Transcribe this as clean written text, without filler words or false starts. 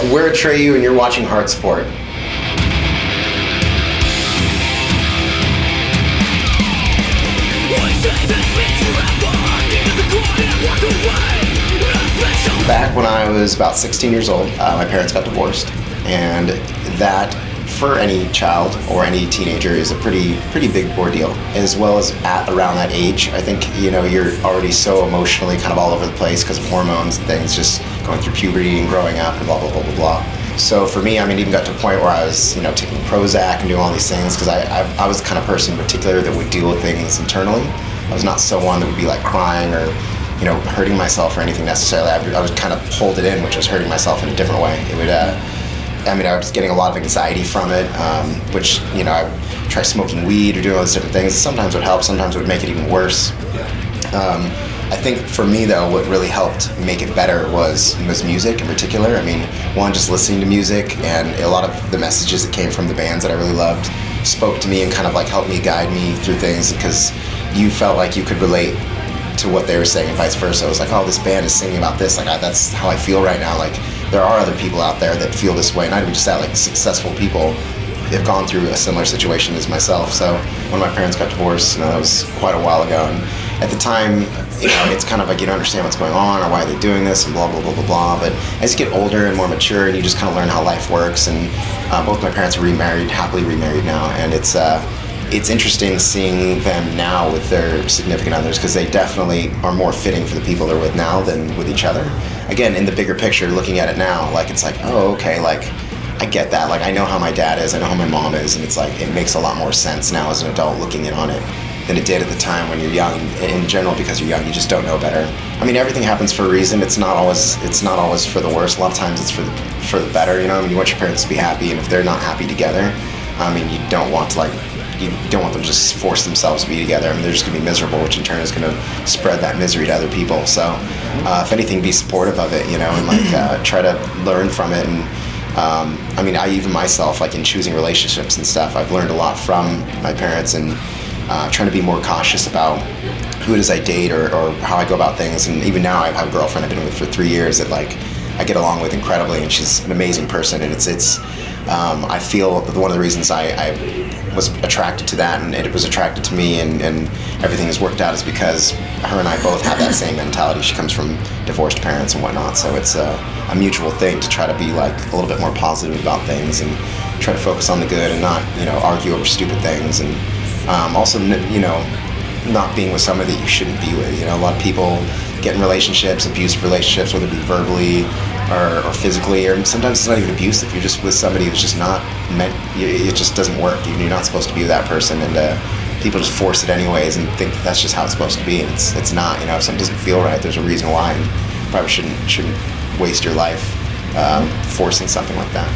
We're Atreyu and you're watching HeartSupport. Back when I was about 16 years old, my parents got divorced, and that, for any child or any teenager, is a pretty big ordeal. As well as at around that age, I think, you know, you're already so emotionally kind of all over the place because of hormones and things, just going through puberty and growing up and blah, blah, blah, blah, blah. So for me, I mean, even got to a point where I was, you know, taking Prozac and doing all these things because I was the kind of person in particular that would deal with things internally. I was not someone that would be like crying or, you know, hurting myself or anything necessarily. I would kind of hold it in, which was hurting myself in a different way. It would, I was getting a lot of anxiety from it, which, you know, I would try smoking weed or doing all these different things. Sometimes it would help, sometimes it would make it even worse. I think for me though, what really helped make it better was music in particular. I mean, one, just listening to music, and a lot of the messages that came from the bands that I really loved spoke to me and kind of like helped me, guide me through things, because you felt like you could relate to what they were saying and vice versa. It was like, oh, this band is singing about this, like that's how I feel right now. Like there are other people out there that feel this way, not even just that, like successful people have gone through a similar situation as myself. So when my parents got divorced, you know, that was quite a while ago, and at the time, you know, it's kind of like you don't understand what's going on or why they're doing this and blah, blah, blah, blah, blah. But as you get older and more mature, and you just kind of learn how life works, and both my parents are remarried, happily remarried now, and it's interesting seeing them now with their significant others, because they definitely are more fitting for the people they're with now than with each other. Again, in the bigger picture, looking at it now, like it's like, oh, okay, like I get that. Like I know how my dad is, I know how my mom is, and it's like it makes a lot more sense now as an adult looking in on it than it did at the time when you're young. In general, because you're young, you just don't know better. I mean, everything happens for a reason. It's not always for the worse. A lot of times it's for the better. You know, I mean, you want your parents to be happy, and if they're not happy together, I mean, you don't want them to just force themselves to be together. I mean, they're just going to be miserable, which in turn is going to spread that misery to other people. So, if anything, be supportive of it, you know, and like try to learn from it. And I mean, I even myself, like in choosing relationships and stuff, I've learned a lot from my parents, and trying to be more cautious about who it is I date or how I go about things. And even now, I have a girlfriend I've been with for 3 years that like I get along with incredibly, and she's an amazing person. And it's I feel that one of the reasons I was attracted to that, and it was attracted to me, and everything has worked out, is because her and I both have that same mentality. She comes from divorced parents and whatnot, so it's a mutual thing to try to be like a little bit more positive about things and try to focus on the good and not, you know, argue over stupid things, and also, you know, not being with somebody that you shouldn't be with. You know, a lot of people get in relationships, abusive relationships, whether it be verbally or physically, or sometimes it's not even abusive. You're just with somebody who's just not meant, it just doesn't work. You're not supposed to be with that person, and people just force it anyways and think that's just how it's supposed to be, and it's not. You know, if something doesn't feel right, there's a reason why, and you probably shouldn't waste your life forcing something like that.